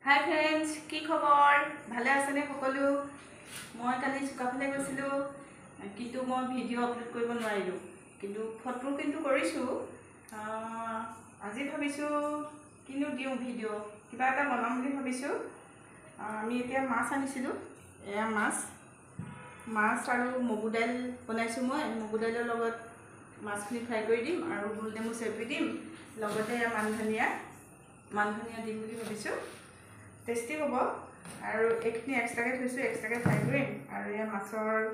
Hi friends की खबर भाले आछने सकलो मैं काली चुकाफाले गइसिलो किन्तु मैं भिडिओ अपलोड करिब नोवारिलो किन्तु फटो किन्तु करिसु আজি भाबिसु किनु दिउ भिडिओ किबा एटा बनाम बुली भाबिसु आमी एटा माछ आनिसिलो एया माछ आरु मगु दाइल बनाइसु मैं मगु दाइলৰ লগত माछखिनि फ्राई কৰি দিম আৰু গোল নেমু চেপি দিম লগতে এয়া মান ধনিয়া দিম বুলি ভাবিছো टेस्टी हम और एक एक्सट्राके थैसो एक्सट्राके फ्राई करिम और या माछर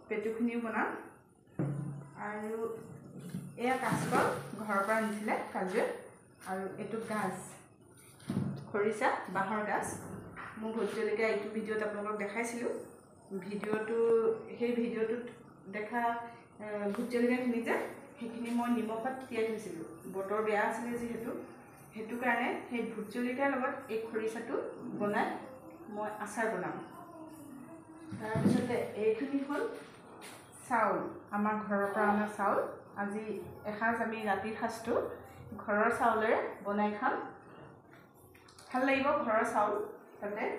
पेटुखिनिও बनाम और एया काचकल घर पर आनिছিলে काजुए और एटु गाज खरिसा बाहर गाज मु भोजलिका एटु भिडिओत आपलोকক देखाइसिलु भिडिओटु हे भिडिओटुत देखा भोजलिकाखिनि जे हेखिनि মই নিমখত তিয়াই থৈছিলো বতৰ বেয়া আছিল যেহেতু हेतु कारणे हे भोजलिकार लगत एक खरिसाटु बनाय मैं आचार बनाम तार पिछते एखिनि हल चाउल आमार घৰৰ পৰা आना चाउल আজি एसाज आमी राति खाजटु घৰৰ चाउलेरे बनाय खाम ভাল লাগিব ঘৰৰ चाउल তাতে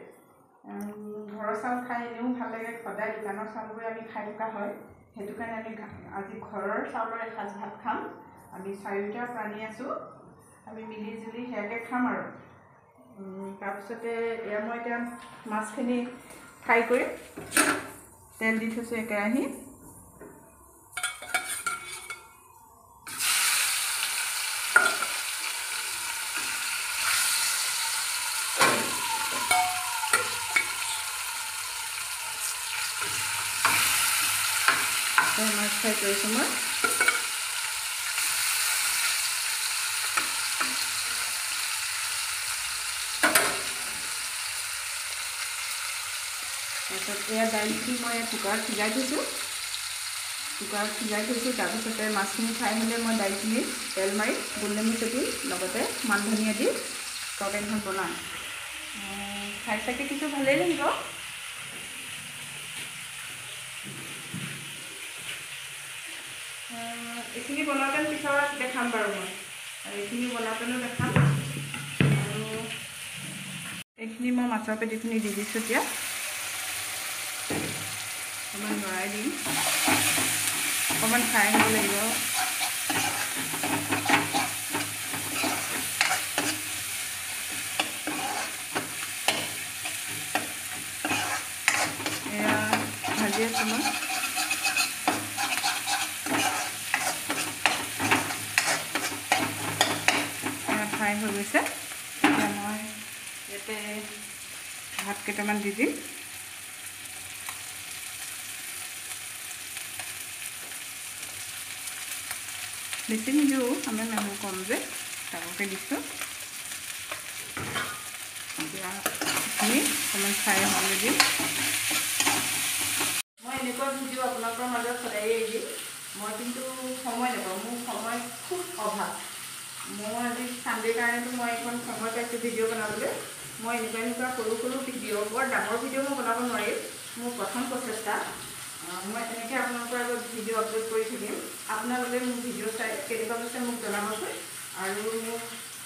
ঘৰৰ चाउल খাই এনেও ভাল লাগে সদায় দোকানৰ চাউলবোৰ আমি খাই থকা হয় हेतु कारणे আমি আজি ঘৰৰ চাউলৰ এসাজ ভাত খাম আমি চাৰিটা প্ৰাণী আছো আমি মিলি জুলি হেয়াকে খাম আৰু তাৰপিছতে এয়া মই এটা মাছখিনি ফ্ৰাই কৰি তেল দি থৈছো একেৰাহি মাছ ফ্ৰাই কৰিছো মই दाइलखिनि मैं कुकार सिजाई थैसो तारपिछते माछखिनि फ्राई हले मैं दाइलखिनि तेल मारि गोल नेमु चेपि लगते मान धनिया दी तरकारीखन बनाम खाई चाके किन्तु भाले लागिब एखिनि बनाते पिছত देखाम बारु मैं एखिनि बनातेनो देखाम आरु एखिनि मैं माछर पेटिखिनि दि दिसो এতিয়া अकमान लड़ाई दी अकमान फ्राई हो लगे भाजी आसो मैं फ्राई हो गई मैं इते भात केटामान दी दी बेसि निजो आम मेहू कम जे ताके दिसो अकमान फ्राई होने दी मैं एनेकुवा भिडिओ आपलोকৰ মাজত सदाय दी मैं किन्तु समय नापाওঁ मोर समय खूब अभाव मैं आज सानडे कारण मैं एखन समय पाइছোঁ भिडिओ बनाबले मैं एनेकुवा सरू भिडिओ बर डाঙर भिडिओ मैं बनाब নোৱাৰিম मोर प्रथम प्रचेष्टा मैं एनेके आपलोকৰ আগত भिडिओ अपलोड কৰি থাকিম আপোনালোকে মোৰ भिडिओ চাই কেনেকুৱা হৈছে মোক জনাবচোন আৰু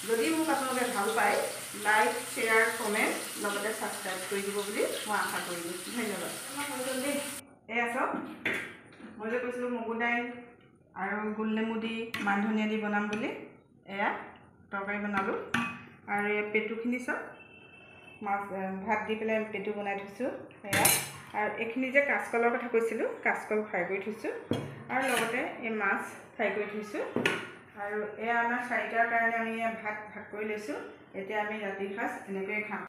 যদি মোক আপোনালোকে ভাল পায় লাইক শ্বেয়াৰ কমেণ্ট লগতে সাবস্ক্ৰাইব কৰি দিব বুলি মই আশা কৰিলোঁ ধন্যবাদ এয়া চাওক মই যে কৈছিলোঁ মগু দাইল আৰু গোল নেমু দি মান ধনিয়া দি বনাম বুলি এয়া তৰকাৰী বনালোঁ আৰু এই পেটুখিনি চাওক মাছ ভাত দি পেলাই পেটু বনাই থৈছোঁ এয়া और एखिनि जे काचकলৰ কথা কৈছিলো काचकल फ्राई কৰি থৈছো আৰু লগতে এই মাছ फ्राई কৰি থৈছো আৰু এয়া আমাৰ চাৰিটাৰ কাৰণে আমি ভাত কৰি লৈছো এতিয়া আমি ৰাতি সাজ এনেকৈ খাম।